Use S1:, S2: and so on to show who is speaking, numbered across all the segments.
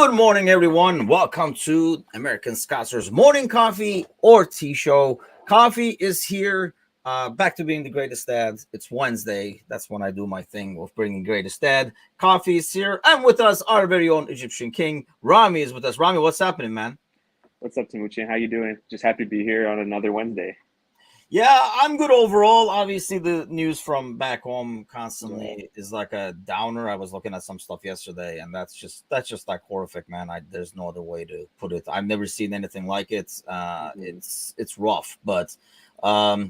S1: Good morning, everyone. Welcome to American Scotsers Morning Coffee or Tea Show. Coffee is here. Back to being the greatest dad. It's Wednesday. That's when I do my thing of bringing greatest dad. Coffee is here. And with us, our very own Egyptian king, Ramy, is with us. Ramy, what's happening, man?
S2: What's up, Timucin? How you doing? Just happy to be here on another Wednesday.
S1: Yeah, I'm good overall. Obviously, the news from back home
S2: Yeah.
S1: constantly is like a downer. I was looking at some stuff yesterday, and that's just like horrific, man. There's no other way to put it. I've never seen anything like it.
S2: hmm
S1: It's rough, but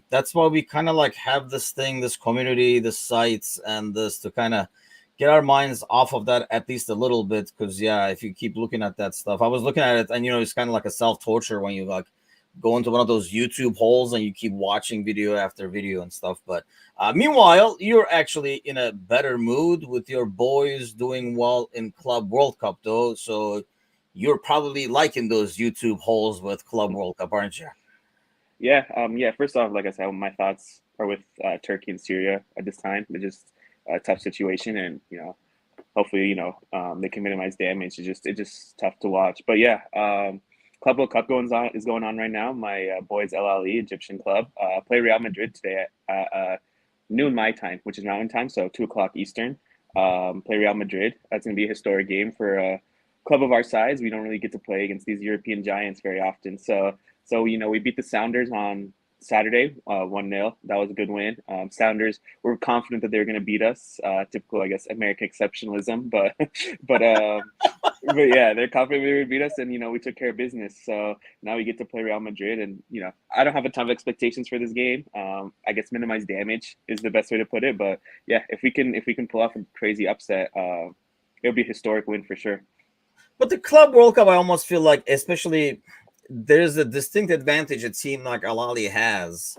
S1: that's why we kind of like have this thing, this community, this sites, and this to kind of get our minds off of that at least a little bit. Because yeah, if you keep looking at that stuff, I was looking at it, and it's kind of like a self torture when you like go into one of those YouTube holes and you keep watching video after video and stuff. But meanwhile, you're actually in a better mood with your boys doing well in Club World Cup, though. So you're probably liking those YouTube holes with Club World Cup, aren't you?
S2: yeah. First off, like I said, my thoughts are with Turkey and Syria at this time. It's just a tough situation, and hopefully, they can minimize damage. It's just tough to watch. But yeah, Club World Cup going on right now. My boys El Ali Egyptian club play Real Madrid today at noon my time, which is Mountain time, so 2 o'clock Eastern. Play Real Madrid. That's going to be a historic game for a club of our size. We don't really get to play against these European giants very often. So we beat the Sounders on Saturday, 1-0. That was a good win. Sounders were confident that they were going to beat us. Typical, I guess, American exceptionalism, but but but yeah, they're confident they would beat us, and we took care of business. So now we get to play Real Madrid, and I don't have a ton of expectations for this game. I guess minimize damage is the best way to put it. But yeah, if we can pull off a crazy upset, it'll be a historic win for sure.
S1: But the Club World Cup, I almost feel like, especially, there's a distinct advantage a team like Al Ahly has.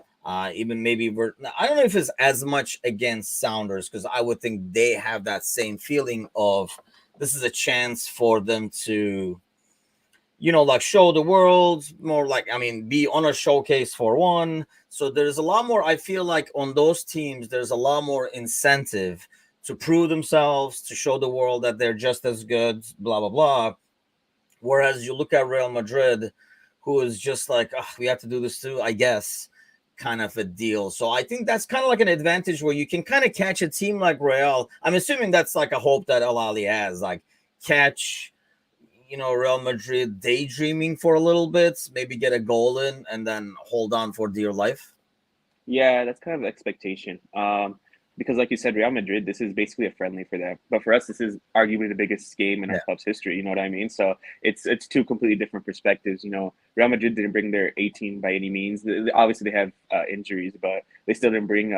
S1: Even maybe I don't know if it's as much against Sounders because I would think they have that same feeling of this is a chance for them to like show the world more, like, I mean, be on a showcase for one. So there's a lot more, I feel like, on those teams, there's a lot more incentive to prove themselves, to show the world that they're just as good, blah, blah, blah. Whereas you look at Real Madrid, who is just like, oh, we have to do this too, I guess, kind of a deal. So I think that's kind of like an advantage where you can kind of catch a team like Real. I'm assuming that's like a hope that Al Ali has, like catch Real Madrid daydreaming for a little bit, maybe get a goal in, and then hold on for dear life.
S2: Yeah, that's kind of the expectation. Because like you said, Real Madrid, this is basically a friendly for them. But for us, this is arguably the biggest game in our
S1: Yeah.
S2: club's history. You know what I mean? So it's two completely different perspectives. Real Madrid didn't bring their 18 by any means. Obviously, they have injuries, but they still didn't bring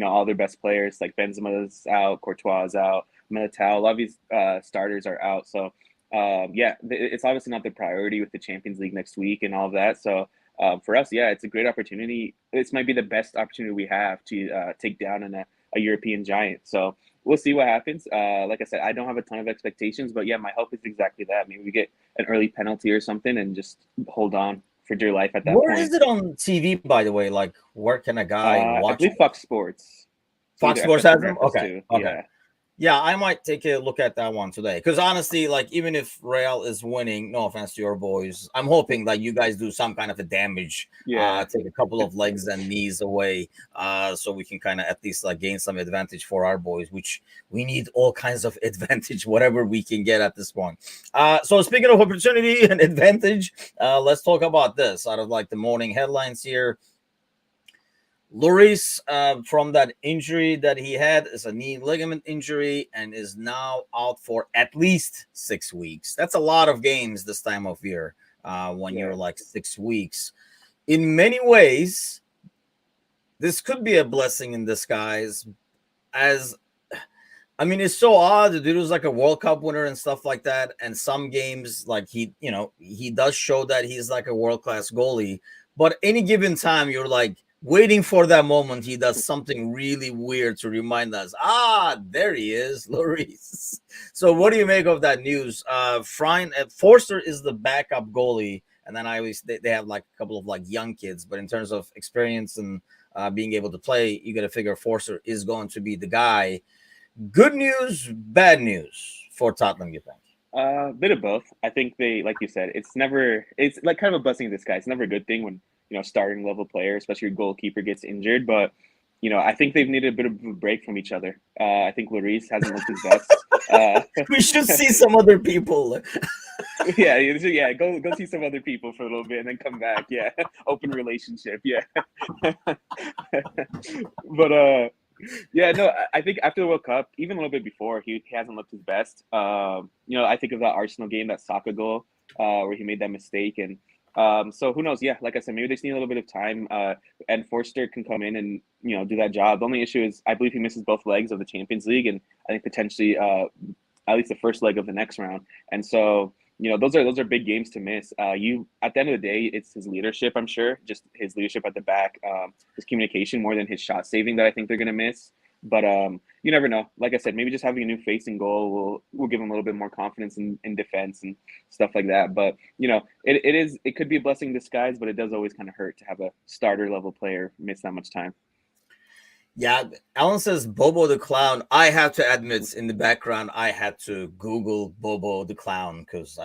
S2: all their best players. Like Benzema's out, Courtois is out, Militao. A lot of these starters are out. So yeah, it's obviously not the priority with the Champions League next week and all of that. So for us, yeah, it's a great opportunity. This might be the best opportunity we have to take down a European giant. So we'll see what happens. Like I said, I don't have a ton of expectations, but yeah, my hope is exactly that. Maybe we get an early penalty or something and just hold on for dear life at that
S1: Where
S2: point.
S1: is it on TV, by the way? Like, where can a guy
S2: I
S1: watch
S2: believe
S1: it?
S2: Fox Sports. So
S1: Fox
S2: either
S1: Sports
S2: FS1
S1: has
S2: or
S1: them? Okay.
S2: FS2.
S1: Okay.
S2: Yeah.
S1: Yeah, I might take a look at that one today. Because honestly, like, even if Real is winning, no offense to your boys, I'm hoping that you guys do some kind of a damage,
S2: Yeah.
S1: take a couple of legs and knees away, so we can kind of at least like gain some advantage for our boys, which we need all kinds of advantage, whatever we can get at this point. So speaking of opportunity and advantage, let's talk about this out of like the morning headlines here. Lloris, from that injury that he had, is a knee ligament injury and is now out for at least 6 weeks. That's a lot of games this time of year, when
S2: Yeah.
S1: you're like 6 weeks. In many ways, this could be a blessing in disguise. As I mean, it's so odd. The dude was like a World Cup winner and stuff like that. And some games, like he does show that he's like a world class goalie. But any given time, you're like waiting for that moment. He does something really weird to remind us. There he is, Lloris. So, what do you make of that news? Forster is the backup goalie, and then I always they have like a couple of like young kids. But in terms of experience and being able to play, you got to figure Forster is going to be the guy. Good news, bad news for Tottenham, you think?
S2: Bit of both. I think they, like you said, it's like kind of a blessing in disguise. It's never a good thing when, starting level player, especially your goalkeeper, gets injured. But, I think they've needed a bit of a break from each other. I think Lloris hasn't looked his best.
S1: We should see some other people.
S2: Yeah, yeah. Go see some other people for a little bit and then come back. Yeah, open relationship. Yeah, but yeah, no, I think after the World Cup, even a little bit before, he hasn't looked his best. I think of that Arsenal game, that Saka goal, where he made that mistake, and so who knows? Yeah, like I said, maybe they just need a little bit of time. And Forster can come in and do that job. The only issue is I believe he misses both legs of the Champions League, and I think potentially at least the first leg of the next round. And so those are big games to miss. You at the end of the day, it's his leadership. I'm sure, just his leadership at the back, his communication more than his shot saving that I think they're gonna miss. But you never know. Like I said, maybe just having a new face in goal will give him a little bit more confidence in defense and stuff like that. But it could be a blessing in disguise, but it does always kind of hurt to have a starter level player miss that much time.
S1: Yeah, Alan says Bobo the Clown. I have to admit, in the background, I had to Google Bobo the Clown because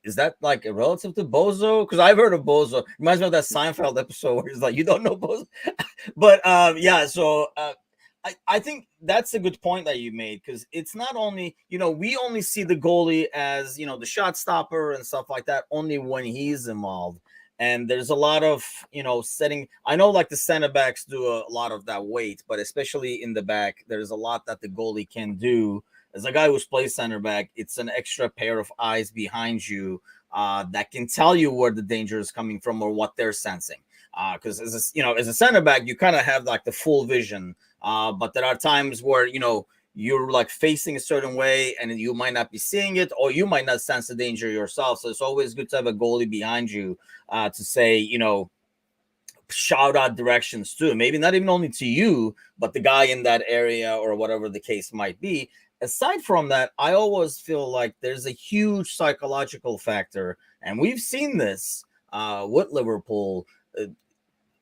S1: is that like a relative to Bozo? Because I've heard of Bozo. Reminds me of that Seinfeld episode where he's like, "You don't know Bozo," but yeah. So I think that's a good point that you made because it's not only we only see the goalie as the shot stopper and stuff like that only when he's involved. And there's a lot of setting. I know like the center backs do a lot of that weight, but especially in the back, there's a lot that the goalie can do. As a guy who's played center back, it's an extra pair of eyes behind you that can tell you where the danger is coming from or what they're sensing. Because as a center back, you kind of have like the full vision. But there are times where you're like facing a certain way and you might not be seeing it, or you might not sense the danger yourself. So it's always good to have a goalie behind you to say, shout out directions too. Maybe not even only to you, but the guy in that area or whatever the case might be. Aside from that, I always feel like there's a huge psychological factor, and we've seen this with Liverpool.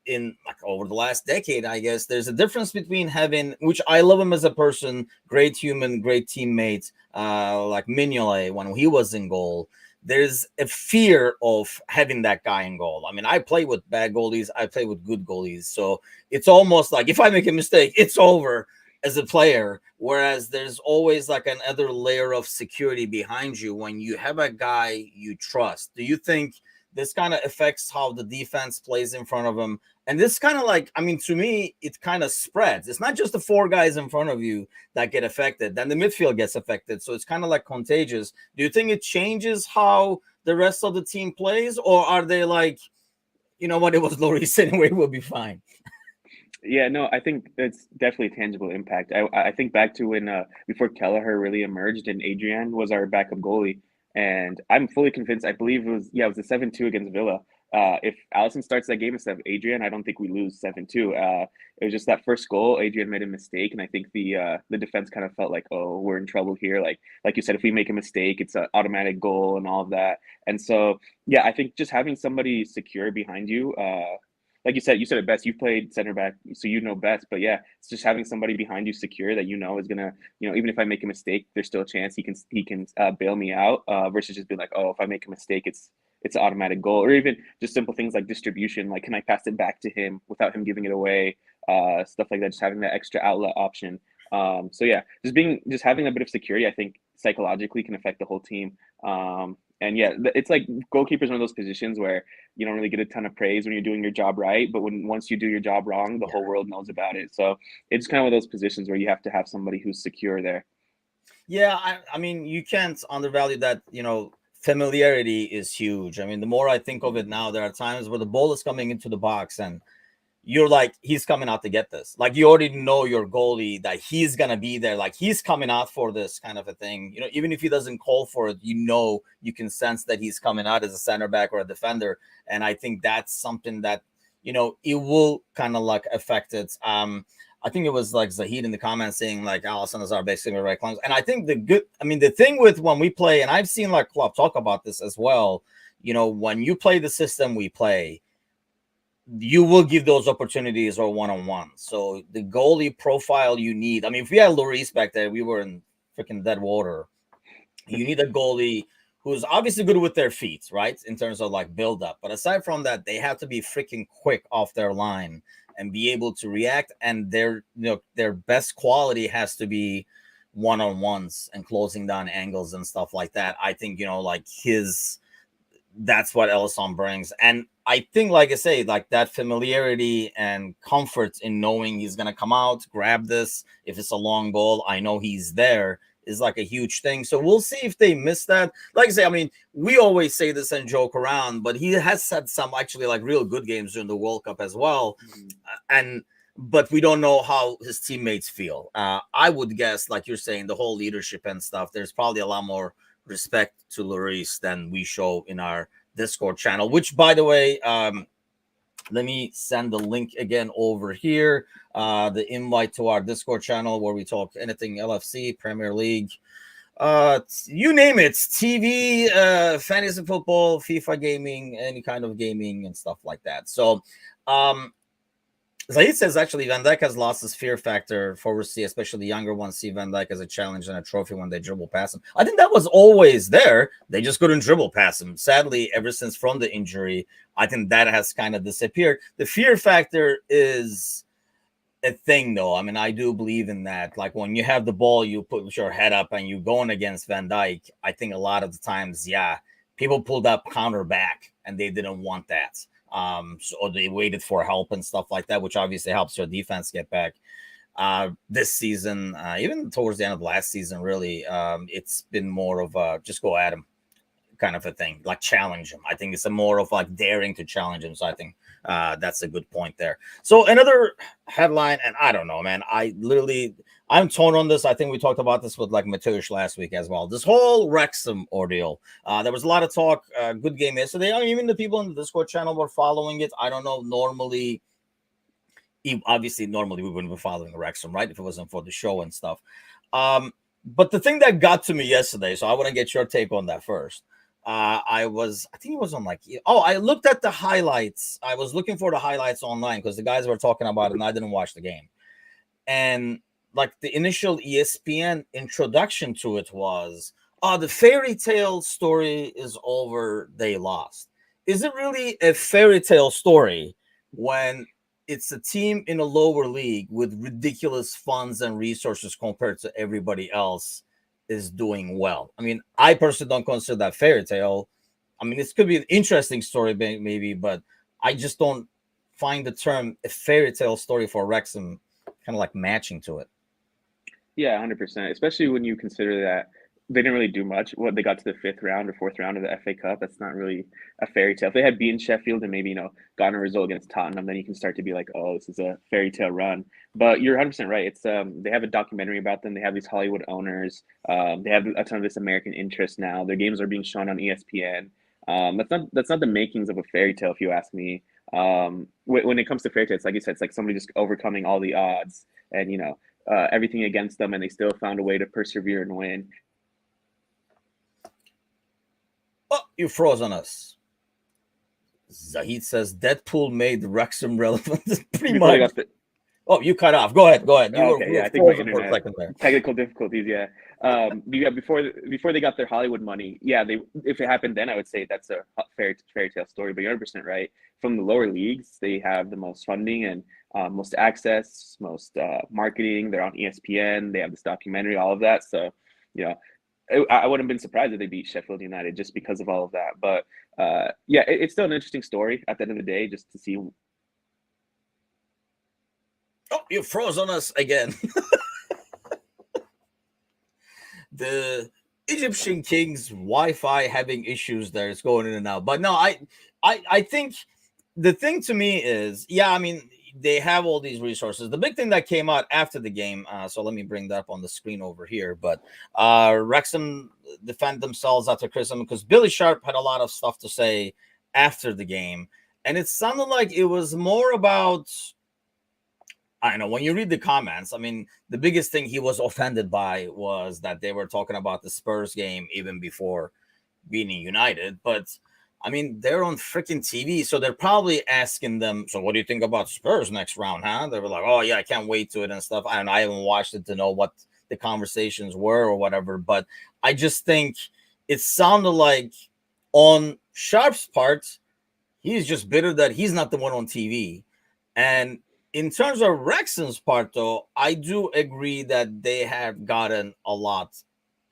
S1: In like over the last decade, I guess there's a difference between having, which I love him as a person, great human, great teammate, like Mignolet when he was in goal. There's a fear of having that guy in goal. I mean, I play with bad goalies, I play with good goalies, so it's almost like if I make a mistake, it's over as a player. Whereas there's always like another layer of security behind you when you have a guy you trust. Do you think this kind of affects how the defense plays in front of him? And this kind of like, I mean, to me, it kind of spreads. It's not just the four guys in front of you that get affected, then the midfield gets affected. So it's kind of like contagious. Do you think it changes how the rest of the team plays? Or are they like, you know what, it was Lloris anyway, we'll be fine?
S2: Yeah, no, I think it's definitely a tangible impact. I think back to when before Kelleher really emerged and Adrian was our backup goalie, and I'm fully convinced. I believe it was a 7-2 against Villa. If Allison starts that game instead of Adrian, I don't think we lose 7-2. It was just that first goal. Adrian made a mistake, and I think the defense kind of felt like, oh, we're in trouble here. Like you said, if we make a mistake, it's an automatic goal and all of that. And so yeah, I think just having somebody secure behind you. Like you said it best. You've played center back, so you know best. But yeah, it's just having somebody behind you secure that is gonna, even if I make a mistake, there's still a chance he can bail me out. Versus just being like, oh, if I make a mistake, it's an automatic goal, or even just simple things like distribution. Like, can I pass it back to him without him giving it away? Stuff like that. Just having that extra outlet option. So yeah, just having a bit of security, I think psychologically can affect the whole team. And yeah, it's like goalkeeper's one of those positions where you don't really get a ton of praise when you're doing your job right, but once you do your job wrong, the whole world knows about it. So it's kind of one of those positions where you have to have somebody who's secure there.
S1: Yeah, I mean, you can't undervalue that. Familiarity is huge. I mean, the more I think of it now, there are times where the ball is coming into the box and you're like, he's coming out to get this. Like, you already know your goalie that he's gonna be there. Like, he's coming out for this kind of a thing. Even if he doesn't call for it, you can sense that he's coming out as a center back or a defender. And I think that's something that it will kind of like affect it. I think it was like Zahid in the comments saying like Allison is our basically right clones. And I think the thing with when we play, and I've seen like Klopp talk about this as well, when you play the system we play, you will give those opportunities or one-on-one. So the goalie profile you need. I mean, if we had Lloris back there, we were in freaking dead water. You need a goalie who's obviously good with their feet, right? In terms of like build up. But aside from that, they have to be freaking quick off their line and be able to react. And their best quality has to be one on ones and closing down angles and stuff like that. I think, like his that's what Ellison brings. And I think, like I say, like that familiarity and comfort in knowing he's gonna come out, grab this. If it's a long ball, I know he's there is like a huge thing. So we'll see if they miss that. Like I say, I mean, we always say this and joke around, but he has had some actually like real good games during the World Cup as well. And but we don't know how his teammates feel. I would guess, like you're saying, the whole leadership and stuff. There's probably a lot more respect to Lloris than we show in our Discord channel, which, by the way, let me send the link again over here. The invite to our Discord channel where we talk anything LFC, Premier League, you name it, TV, fantasy football, FIFA gaming, any kind of gaming and stuff like that. So, Zaid says actually Van Dijk has lost his fear factor. Forwards see, especially the younger ones, see Van Dijk as a challenge and a trophy when they dribble past him. I think that was always there. They just couldn't dribble past him. Sadly, ever since from the injury, I think that has kind of disappeared. The fear factor is a thing, though. I mean, I do believe in that. Like when you have the ball, you put your head up and you going against Van Dijk. I think a lot of the times, yeah, people pulled up counter back and they didn't want that. So they waited for help and stuff like that, which obviously helps your defense get back. This season, even towards the end of last season, really, it's been more of a just go at him kind of a thing, like challenge him. I think it's a more of like daring to challenge him. So I think that's a good point there. So another headline, and I don't know, man. I'm torn on this. I think we talked about this with like Mateusz last week as well. This whole Wrexham ordeal. There was a lot of talk. Good game yesterday. I mean, even the people in the Discord channel were following it. I don't know. Normally we wouldn't be following Wrexham, right? If it wasn't for the show and stuff. But the thing that got to me yesterday, so I want to get your take on that first. I think it was on I looked at the highlights. I was looking for the highlights online because the guys were talking about it and I didn't watch the game. And like the initial ESPN introduction to it was, the fairy tale story is over. They lost. Is it really a fairy tale story when it's a team in a lower league with ridiculous funds and resources compared to everybody else is doing well? I mean, I personally don't consider that fairy tale. I mean, this could be an interesting story, maybe, but I just don't find the term a fairy tale story for Wrexham kind of like matching to it.
S2: Yeah, 100%. Especially when you consider that they didn't really do much. What they got to the fifth round or fourth round of the FA Cup. That's not really a fairy tale. If they had beaten Sheffield and maybe gotten a result against Tottenham, then you can start to be like, oh, this is a fairy tale run. But you're 100% right. It's they have a documentary about them. They have these Hollywood owners. They have a ton of this American interest now. Their games are being shown on ESPN. That's not the makings of a fairy tale, if you ask me. When it comes to fairy tales, like you said, it's like somebody just overcoming all the odds and everything against them, and they still found a way to persevere and win.
S1: Oh, you froze on us. Zahid says Deadpool made Wrexham relevant. Pretty much. Oh, you cut off. Go ahead.
S2: Okay, yeah, I think my internet technical difficulties. Yeah, before they got their Hollywood money, yeah, if it happened then, I would say that's a fairy tale story. But you're 100% right. From the lower leagues, they have the most funding and most access, most marketing. They're on ESPN. They have this documentary, all of that. So, I wouldn't have been surprised if they beat Sheffield United just because of all of that. But yeah, it's still an interesting story at the end of the day, just to see.
S1: Oh, you froze on us again. The Egyptian King's Wi-Fi having issues there. It's going in and out. But no, I think the thing to me is, yeah, I mean, they have all these resources. The big thing that came out after the game, so let me bring that up on the screen over here. But Wrexham defend themselves after criticism because Billy Sharp had a lot of stuff to say after the game. And it sounded like it was more about, I know when you read the comments, I mean, the biggest thing he was offended by was that they were talking about the Spurs game even before beating United. But I mean, they're on freaking TV, so they're probably asking them, so what do you think about Spurs next round, huh? They were like, oh, yeah, I can't wait to it and stuff. I haven't watched it to know what the conversations were or whatever. But I just think it sounded like on Sharp's part, he's just bitter that he's not the one on TV. And in terms of Wrexham's part, though, I do agree that they have gotten a lot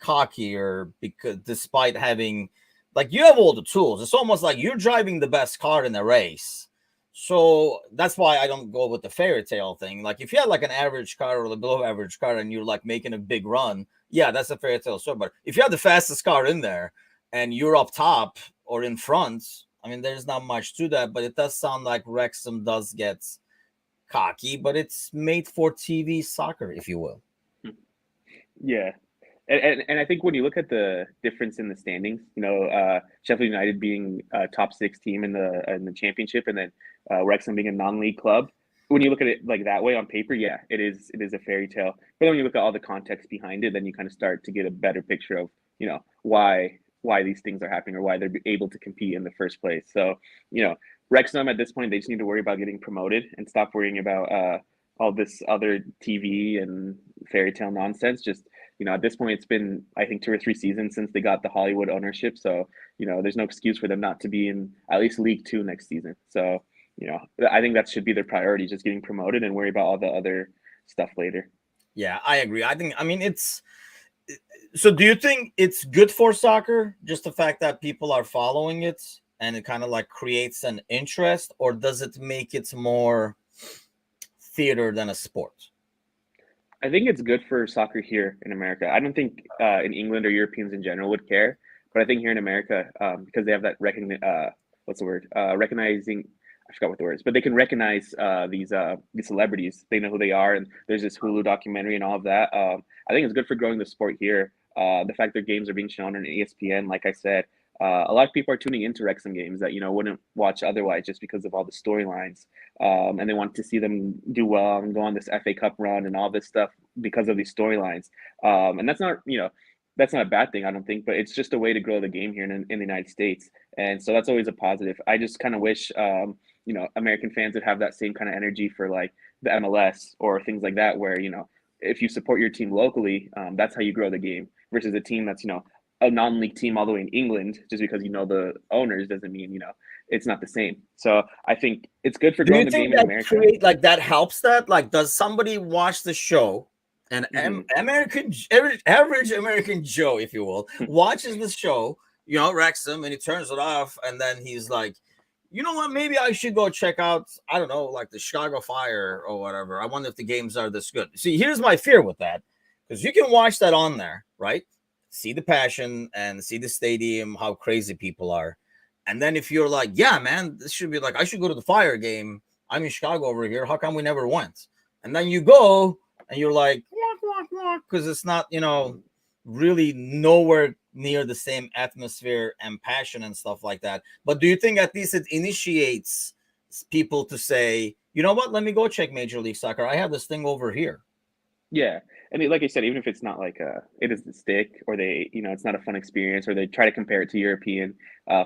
S1: cockier because despite having, like, you have all the tools, it's almost like you're driving the best car in the race. So that's why I don't go with the fairy tale thing. Like, if you had like an average car or a below average car and you're like making a big run, yeah, that's a fairy tale story. But if you have the fastest car in there and you're up top or in front, I mean, there's not much to that, but it does sound like Wrexham does get cocky, but it's made for TV soccer, if you will.
S2: Yeah. And I think when you look at the difference in the standings, Sheffield United being a top six team in the championship, and then Wrexham being a non-league club, when you look at it like that way on paper, yeah, it is a fairy tale. But when you look at all the context behind it, then you kind of start to get a better picture of why these things are happening or why they're able to compete in the first place. So Wrexham at this point, they just need to worry about getting promoted and stop worrying about all this other TV and fairy tale nonsense. Just at this point, it's been, I think, 2 or 3 seasons since they got the Hollywood ownership. So, there's no excuse for them not to be in at least League Two next season. So, I think that should be their priority, just getting promoted and worry about all the other stuff later.
S1: Yeah, I agree. I mean, it's so. Do you think it's good for soccer, just the fact that people are following it and it kind of like creates an interest, or does it make it more theater than a sport?
S2: I think it's good for soccer here in America. I don't think in England or Europeans in general would care, but I think here in America, because they have that what's the word? Recognizing. I forgot what the word is, but they can recognize these celebrities. They know who they are, and there's this Hulu documentary and all of that. I think it's good for growing the sport here. The fact that games are being shown on ESPN, like I said, a lot of people are tuning into Wrexham games that wouldn't watch otherwise just because of all the storylines, and they want to see them do well and go on this FA Cup run and all this stuff because of these storylines. And that's not a bad thing, I don't think, but it's just a way to grow the game here in the United States, and so that's always a positive. I just kind of wish American fans would have that same kind of energy for like the MLS or things like that, where if you support your team locally, that's how you grow the game. Versus a team that's a non-league team all the way in England, just because the owners doesn't mean it's not the same. So I think it's good for
S1: Do
S2: growing
S1: you
S2: the
S1: think
S2: game in
S1: that
S2: America.
S1: create like that helps that? Like, does somebody watch the show? And
S2: Hmm.
S1: average American Joe, if you will, watches the show, Wrexham, and he turns it off, and then he's like, you know what? Maybe I should go check out, I don't know, like the Chicago Fire or whatever. I wonder if the games are this good. See, here's my fear with that, because you can watch that on there, right? See the passion and see the stadium, how crazy people are. And then if you're like, yeah, man, this should be like, I should go to the Fire game. I'm in Chicago over here. How come we never went? And then you go and you're like, because it's not, really nowhere near the same atmosphere and passion and stuff like that. But do you think at least it initiates people to say, you know what, let me go check Major League Soccer. I have this thing over here.
S2: Yeah, and like I said, even if it's not like it doesn't stick, or it's not a fun experience, or they try to compare it to European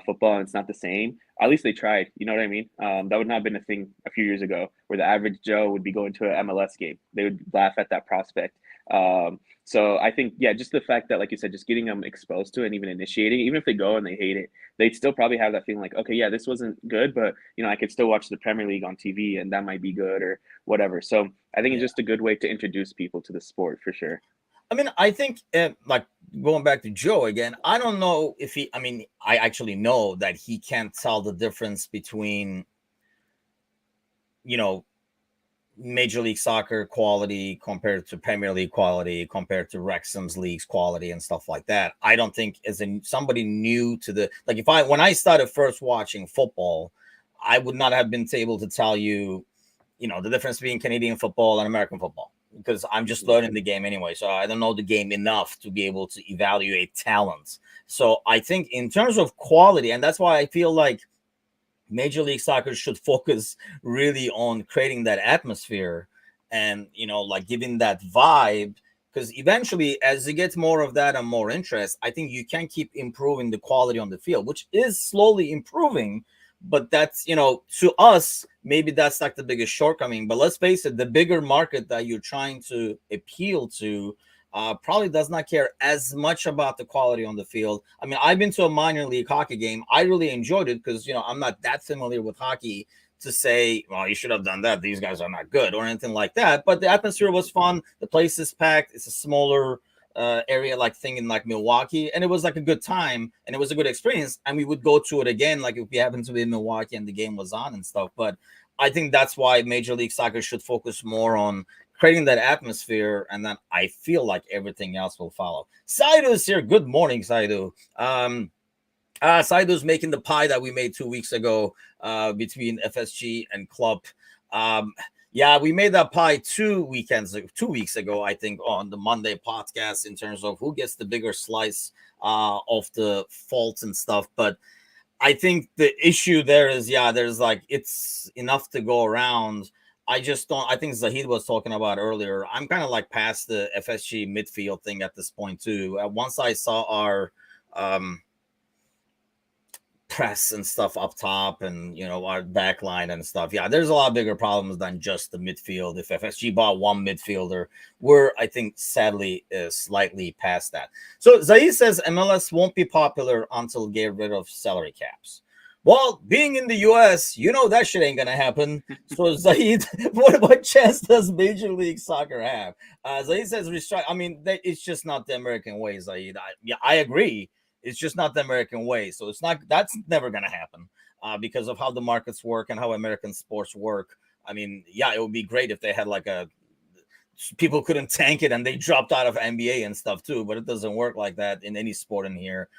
S2: football and it's not the same. At least they tried. You know what I mean? That would not have been a thing a few years ago, where the average Joe would be going to an MLS game. They would laugh at that prospect. So I think, yeah, just the fact that, like you said, just getting them exposed to it and even initiating, even if they go and they hate it, they'd still probably have that feeling like, okay, yeah, this wasn't good, but I could still watch the Premier League on TV and that might be good or whatever. So I think it's
S1: Yeah.
S2: just a good way to introduce people to the sport for sure.
S1: I mean, I think, like, going back to Joe again, I don't know if I mean, I actually know that he can't tell the difference between, you know, Major League Soccer quality compared to Premier League quality compared to Wrexham's league's quality and stuff like that. I don't think as somebody new to the, like, if I when I started first watching football, I would not have been able to tell you, the difference between Canadian football and American football, because I'm just learning the game anyway. So I don't know the game enough to be able to evaluate talents. So I think in terms of quality, and that's why I feel like Major League Soccer should focus really on creating that atmosphere and, like, giving that vibe. Because eventually, as it gets more of that and more interest, I think you can keep improving the quality on the field, which is slowly improving. But that's, to us, maybe that's like the biggest shortcoming. But let's face it, the bigger market that you're trying to appeal to, probably does not care as much about the quality on the field. I mean, I've been to a minor league hockey game. I really enjoyed it because, I'm not that familiar with hockey to say, well, you should have done that. These guys are not good or anything like that. But the atmosphere was fun. The place is packed. It's a smaller area like thing in like Milwaukee, and it was like a good time and it was a good experience. And we would go to it again, like if we happened to be in Milwaukee and the game was on and stuff. But I think that's why Major League Soccer should focus more on creating that atmosphere, and then I feel like everything else will follow. Saidu's here. Good morning, Saidu. Saidu's making the pie that we made 2 weeks ago between FSG and Club. Um, yeah, we made that pie 2 weeks ago, I think, on the Monday podcast in terms of who gets the bigger slice of the faults and stuff. But I think the issue there is, there's like it's enough to go around. I just don't. I think Zahid was talking about earlier. I'm kind of like past the FSG midfield thing at this point too. Once I saw our um, press and stuff up top, and our back line and stuff. Yeah, there's a lot bigger problems than just the midfield. If FSG bought one midfielder, we're I think sadly slightly past that. So Zahid says MLS won't be popular until get rid of salary caps. Well, being in the US, that shit ain't gonna happen. So Zahid, what chance does Major League Soccer have? Zahid says restrike. I mean, it's just not the American way, Zahid. I agree. It's just not the American way. So that's never gonna happen because of how the markets work and how American sports work. I mean, yeah, it would be great if they had like people couldn't tank it and they dropped out of NBA and stuff too, but it doesn't work like that in any sport in here.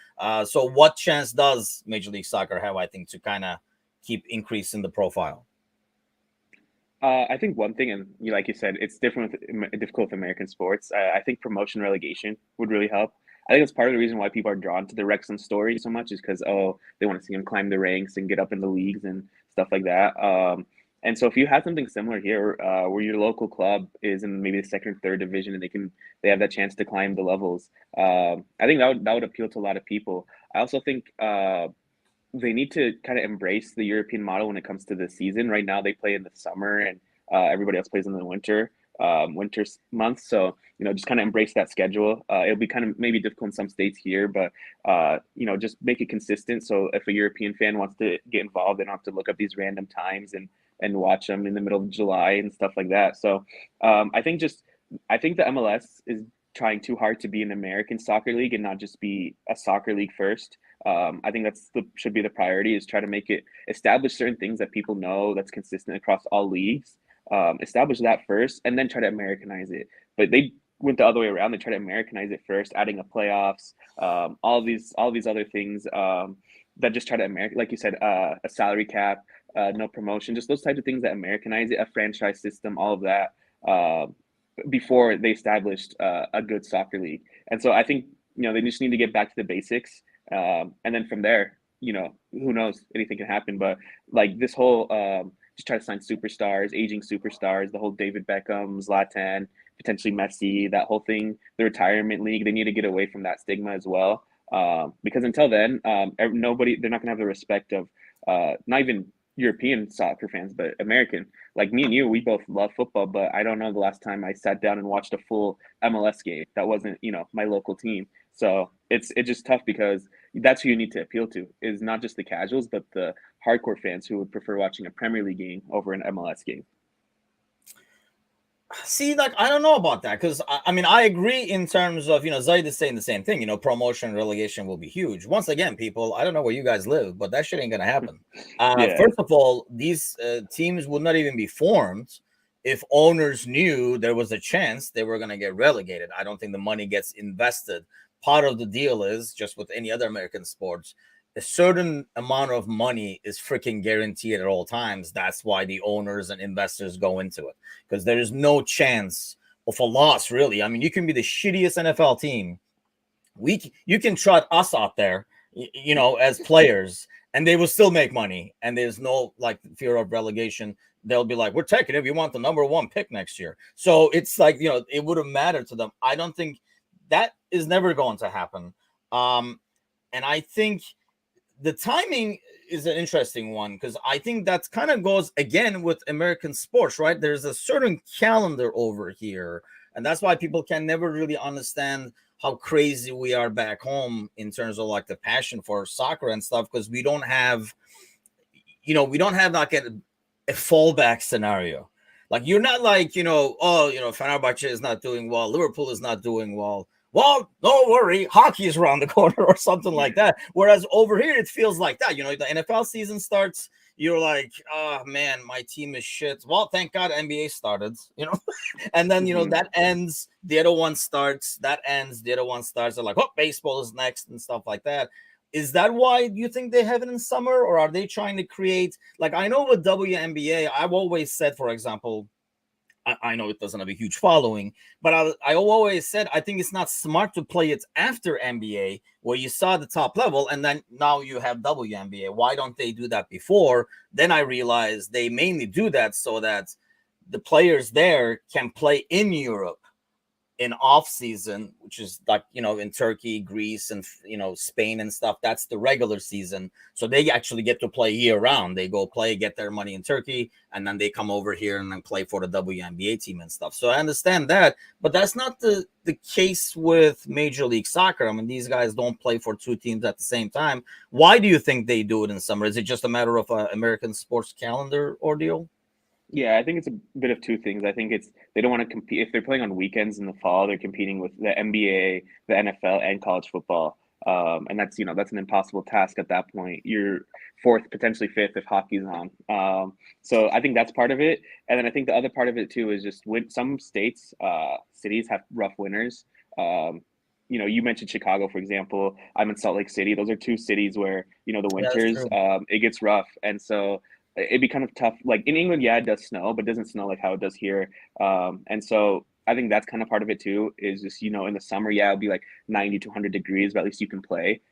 S1: So what chance does Major League Soccer have, I think, to kind of keep increasing the profile?
S2: I think one thing, and like you said, it's difficult with American sports. I think promotion relegation would really help. I think that's part of the reason why people are drawn to the Wrexham story so much is because they want to see him climb the ranks and get up in the leagues and stuff like that. And so if you had something similar here, where your local club is in maybe the second or third division and they have that chance to climb the levels, I think that would appeal to a lot of people. I also think they need to kind of embrace the European model when it comes to the season. Right now, they play in the summer, and everybody else plays in the winter months. So just kind of embrace that schedule. It'll be kind of maybe difficult in some states here, but just make it consistent. So if a European fan wants to get involved, they don't have to look up these random times and watch them in the middle of July and stuff like that. So I think the MLS is trying too hard to be an American soccer league and not just be a soccer league first. I think should be the priority, is try to make it establish certain things that people know that's consistent across all leagues. Establish that first, and then try to Americanize it. But they went the other way around. They tried to Americanize it first, adding a playoffs, all these other things that just try to American, like you said, a salary cap, no promotion, just those types of things that Americanize it, a franchise system, all of that. Before they established a good soccer league. And so I think they just need to get back to the basics, and then from there, who knows, anything can happen. But like this whole just try to sign superstars, aging superstars, the whole David Beckham, Zlatan, potentially Messi, that whole thing, the retirement league, they need to get away from that stigma as well, because until then, they're not going to have the respect of not even European soccer fans, but American. Like me and you, we both love football, but I don't know the last time I sat down and watched a full MLS game that wasn't, my local team. So it's just tough because that's who you need to appeal to, is not just the casuals, but the hardcore fans who would prefer watching a Premier League game over an MLS game.
S1: See, like, I don't know about that because I mean, I agree in terms of, Zaid is saying the same thing, promotion relegation will be huge. Once again, people, I don't know where you guys live, but that shit ain't going to happen.
S2: Yeah.
S1: First of all, these teams would not even be formed if owners knew there was a chance they were going to get relegated. I don't think the money gets invested. Part of the deal is, just with any other American sports, a certain amount of money is freaking guaranteed at all times. That's why the owners and investors go into it, because there is no chance of a loss, really. I mean, you can be the shittiest NFL team. You can trot us out there, as players, and they will still make money. And there's no like fear of relegation. They'll be like, we're taking it. We want the number one pick next year. So it's like, it wouldn't matter to them. I don't think that is never going to happen. And I think the timing is an interesting one, because I think that kind of goes again with American sports, right? There's a certain calendar over here And that's why people can never really understand how crazy we are back home in terms of like the passion for soccer and stuff, because we don't have, we don't have like a fallback scenario. Like you're not like, oh, Fenerbahce is not doing well, Liverpool is not doing well. Well, don't worry, hockey is around the corner or something like that. Whereas over here, it feels like that. The NFL season starts, you're like, oh man, my team is shit. Well, thank God NBA started, and then
S2: Hmm.
S1: that ends, the other one starts, that ends, the other one starts. They're like, oh, baseball is next and stuff like that. Is that why you think they have it in summer, or are they trying to create, like, I know with WNBA, I've always said, for example, I know it doesn't have a huge following, but I always said I think it's not smart to play it after NBA where you saw the top level and then now you have WNBA. Why don't they do that before? Then I realized they mainly do that so that the players there can play in Europe in off season, which is like, in Turkey, Greece, and Spain and stuff. That's the regular season, so they actually get to play year round. They go play, get their money in Turkey, and then they come over here and then play for the WNBA team and stuff. So I understand that, but that's not the case with Major League Soccer. I mean, these guys don't play for two teams at the same time. Why do you think they do it in summer? Is it just a matter of American sports calendar ordeal?
S2: Yeah, I think it's a bit of two things. I think it's they don't want to compete if they're playing on weekends in the fall. They're competing with the NBA, the NFL, and college football, and that's an impossible task at that point. You're fourth, potentially fifth if hockey's on. So I think that's part of it, and then I think the other part of it too is just when some states, cities have rough winters. You mentioned Chicago, for example. I'm in Salt Lake City. Those are two cities where the
S1: Yeah, that's
S2: winters,
S1: true.
S2: it gets rough, and so it'd be kind of tough. Like in England, yeah, it does snow, but it doesn't snow like how it does here. And so I think that's kind of part of it too. Is just in the summer, yeah, it'll be like 90 to 100 degrees, but at least you can play.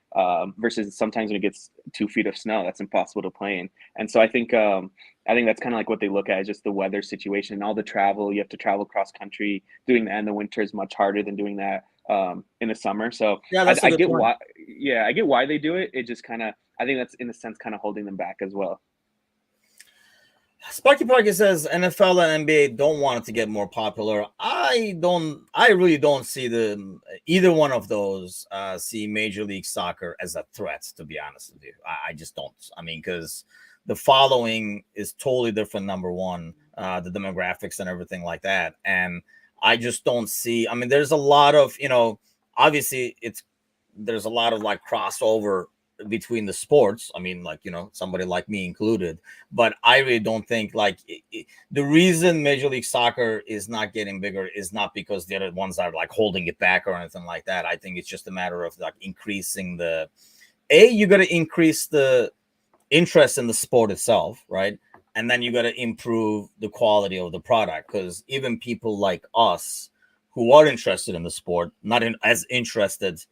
S2: Versus sometimes when it gets 2 feet of snow, that's impossible to play in. And so I think that's kind of like what they look at is just the weather situation and all the travel. You have to travel cross country. Doing that in the winter is much harder than doing that in the summer. So
S1: Yeah,
S2: I,
S1: that's a
S2: I
S1: good
S2: get
S1: point.
S2: why, yeah, I get why they do it. It just kind of, I think that's in a sense kind of holding them back as well.
S1: Sparky Parky says NFL and NBA don't want it to get more popular. I don't. I really don't see either one of those see Major League Soccer as a threat. To be honest with you, I just don't. I mean, because the following is totally different. Number one, the demographics and everything like that, and I just don't see. I mean, there's a lot of obviously there's a lot of like crossover between the sports. I mean, like somebody like me included, but I really don't think like the reason Major League Soccer is not getting bigger is not because the other ones are like holding it back or anything like that. I think it's just a matter of like increasing you got to increase the interest in the sport itself, right? And then you got to improve the quality of the product, because even people like us who are interested in the sport, not as interested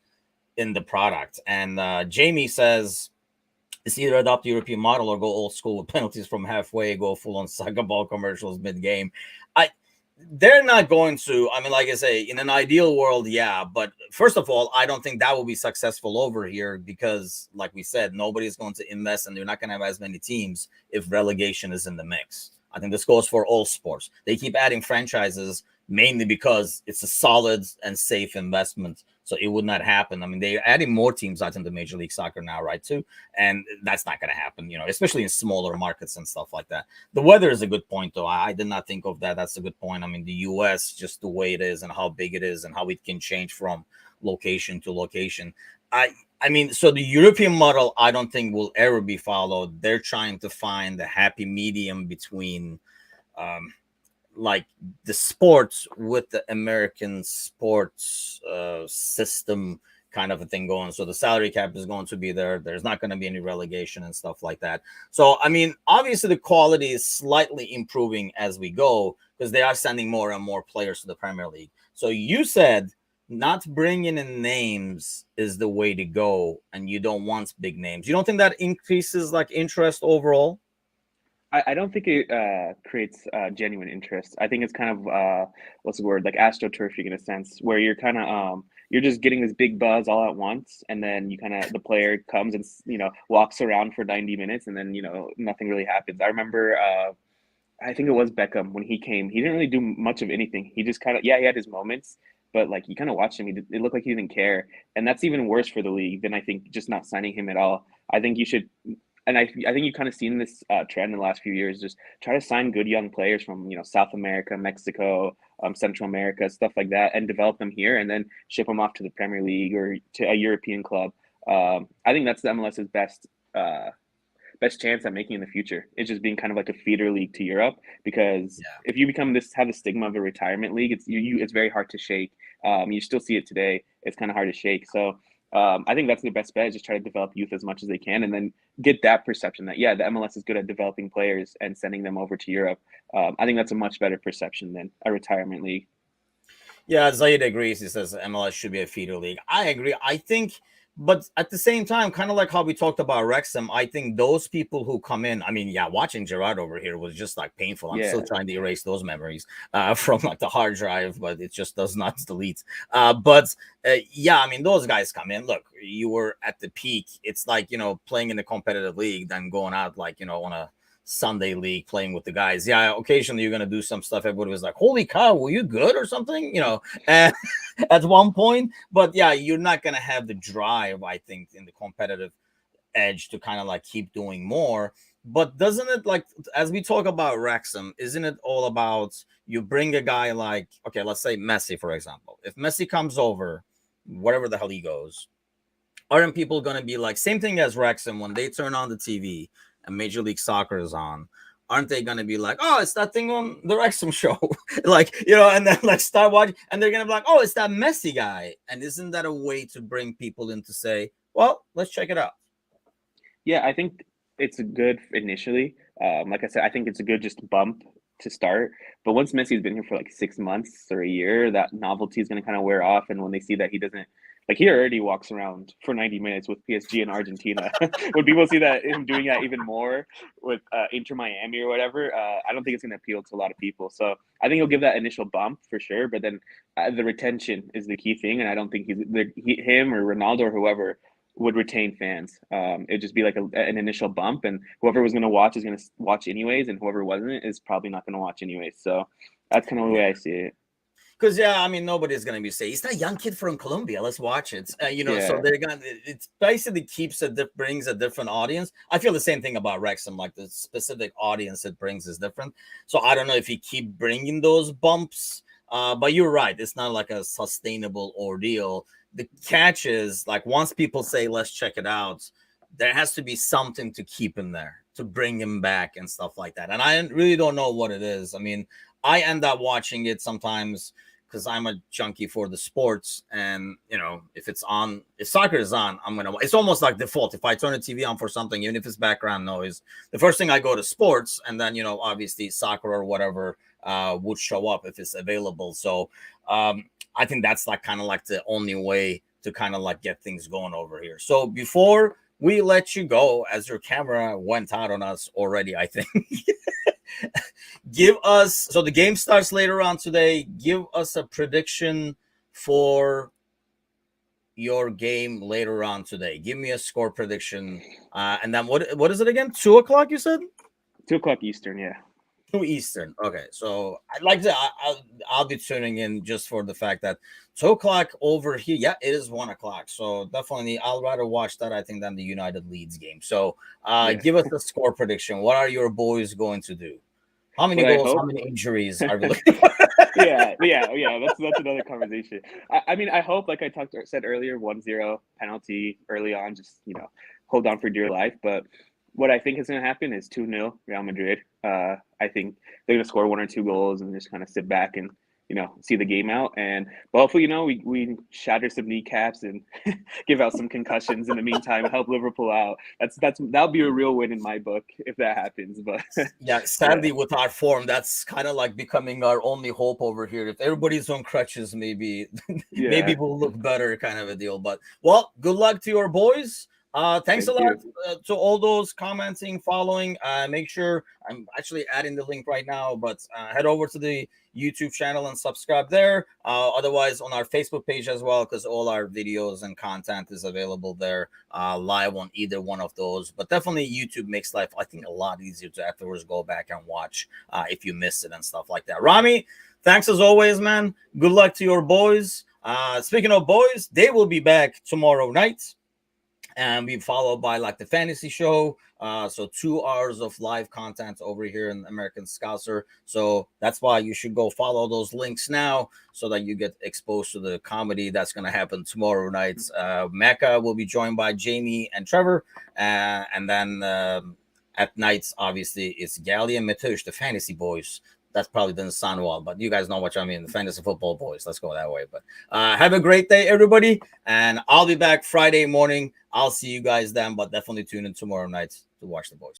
S1: in the product. And Jamie says it's either adopt the European model or go old school with penalties from halfway, go full on soccer ball commercials mid game. I They're not going to. I mean, like I say, in an ideal world, yeah. But first of all, I don't think that will be successful over here because, like we said, nobody's going to invest and they're not going to have as many teams if relegation is in the mix. I think this goes for all sports. They keep adding franchises mainly because it's a solid and safe investment. So it would not happen. I mean, they're adding more teams out into Major League Soccer now, right? Too, and that's not going to happen. Especially in smaller markets and stuff like that. The weather is a good point, though. I did not think of that. That's a good point. I mean, the U.S., just the way it is and how big it is and how it can change from location to location. I I mean, so the European model, I don't think will ever be followed. They're trying to find the happy medium between um, like the sports with the American sports system kind of a thing going. So the salary cap is going to be there. There's not going to be any relegation and stuff like that. So I mean, obviously the quality is slightly improving as we go because they are sending more and more players to the Premier League. So you said not bringing in names is the way to go, and you don't want big names. You don't think that increases like interest overall?
S2: I don't think it creates genuine interest. I think it's kind of what's the word, like astroturfing in a sense, where you're kind of you're just getting this big buzz all at once, and then you kind of the player comes and walks around for 90 minutes, and then nothing really happens. I remember I think it was Beckham when he came. He didn't really do much of anything. He just kind of, yeah, he had his moments, but like you kind of watched him. It looked like he didn't care, and that's even worse for the league than I think just not signing him at all. I think you should, and I think you've kind of seen this trend in the last few years. Just try to sign good young players from South America, Mexico, Central America, stuff like that, and develop them here, and then ship them off to the Premier League or to a European club. I think that's the MLS's best chance at making in the future. It's just being kind of like a feeder league to Europe, because
S1: Yeah.
S2: if you become this have the stigma of a retirement league, it's very hard to shake. You still see it today. It's kind of hard to shake. So I think that's the best bet. Is just try to develop youth as much as they can, and then get that perception that yeah, the MLS is good at developing players and sending them over to Europe. I think that's a much better perception than a retirement league.
S1: Yeah, Zaid agrees. He says MLS should be a feeder league. I agree. I think, but at the same time, kind of like how we talked about Wrexham, I think those people who come in, I mean, yeah, watching Gerard over here was just like painful. I'm still
S2: Yeah,
S1: trying to erase those memories from like the hard drive, but it just does not delete. But yeah, I mean, those guys come in. Look, you were at the peak. It's like, playing in a competitive league, then going out like, on a Sunday league playing with the guys. Yeah, occasionally you're gonna do some stuff. Everybody was like, "Holy cow, were you good or something?" And at one point. But yeah, you're not gonna have the drive, I think, in the competitive edge to kind of like keep doing more. But doesn't it, like, as we talk about Wrexham, isn't it all about you bring a guy like, okay, let's say Messi, for example. If Messi comes over, whatever the hell he goes, aren't people going to be like, same thing as Wrexham when they turn on the TV and Major League Soccer is on? Aren't they going to be like, oh, it's that thing on the Wrexham show? Like, and then like start watching, and they're going to be like, oh, it's that Messi guy. And isn't that a way to bring people in to say, well, let's check it out?
S2: yeah. I think it's a good initially. Like I said, I think it's a good just bump to start. But once Messi's been here for like 6 months or a year, that novelty is going to kind of wear off. And when they see that he doesn't, like, he already walks around for 90 minutes with PSG in Argentina. When people see that him doing that even more with Inter Miami or whatever, I don't think it's going to appeal to a lot of people. So I think he'll give that initial bump for sure. But then the retention is the key thing. And I don't think him or Ronaldo or whoever would retain fans. It'd just be like an initial bump, and whoever was going to watch is going to watch anyways, and whoever wasn't is probably not going to watch anyways. So that's kind of the way I see it.
S1: Because yeah, I mean, nobody's gonna be saying it's that young kid from Colombia. Let's watch it. So
S2: Yeah,
S1: they're gonna. It basically brings a different audience. I feel the same thing about Wrexham. Like the specific audience it brings is different. So I don't know if you keep bringing those bumps. But you're right. It's not like a sustainable ordeal. The catch is like once people say let's check it out, there has to be something to keep him there to bring him back and stuff like that. And I really don't know what it is. I mean, I end up watching it sometimes because I'm a junkie for the sports. And, if it's on, if soccer is on, it's almost like default. If I turn the TV on for something, even if it's background noise, the first thing I go to sports. And then, obviously soccer or whatever would show up if it's available. So I think that's like kind of like the only way to kind of like get things going over here. So before we let you go, as your camera went out on us already, I think. Give us, so the game starts later on today. Give us a prediction for your game later on today. Give me a score prediction. And then what is it again? 2 o'clock, you said?
S2: 2 o'clock Eastern. Yeah,
S1: 2 Eastern. Okay, so I'd like to. I'll be tuning in just for the fact that 2 o'clock over here. Yeah, it is 1 o'clock. So definitely, I'll rather watch that, I think, than the United Leeds game. So
S2: yeah.
S1: give us a score prediction. What are your boys going to do? How many
S2: What I
S1: goals? How
S2: hope.
S1: many injuries are we looking for?
S2: Yeah. That's another conversation. I mean, I hope, like I said earlier, 1-0 penalty early on. Just hold on for dear life. But what I think is going to happen is 2-0 Real Madrid. I think they're going to score 1 or 2 goals and just kind of sit back and see the game out. And but hopefully, we shatter some kneecaps and give out some concussions in the meantime. Help Liverpool out. That'll be a real win in my book if that happens. But
S1: Yeah,
S2: yeah,
S1: sadly, with our form, that's kind of like becoming our only hope over here. If everybody's on crutches, maybe
S2: yeah,
S1: maybe we'll look better, kind of a deal. But well, good luck to your boys. Thanks a
S2: Thank
S1: lot
S2: you.
S1: to all those commenting, following. Make sure I'm actually adding the link right now, but head over to the YouTube channel and subscribe there. Otherwise, on our Facebook page as well, because all our videos and content is available there live on either one of those. But definitely, YouTube makes life, I think, a lot easier to afterwards go back and watch if you missed it and stuff like that. Ramy, thanks as always, man. Good luck to your boys. Speaking of boys, they will be back tomorrow night and be followed by like the fantasy show. So 2 hours of live content over here in American Scouser. So that's why you should go follow those links now so that you get exposed to the comedy that's going to happen tomorrow night. Mecca will be joined by Jamie and Trevor. And then at nights, obviously, it's Gali and Matush, the fantasy boys. That probably doesn't sound well, but you guys know what I mean. The fantasy football boys. Let's go that way. But have a great day, everybody. And I'll be back Friday morning. I'll see you guys then, but definitely tune in tomorrow night to watch the boys.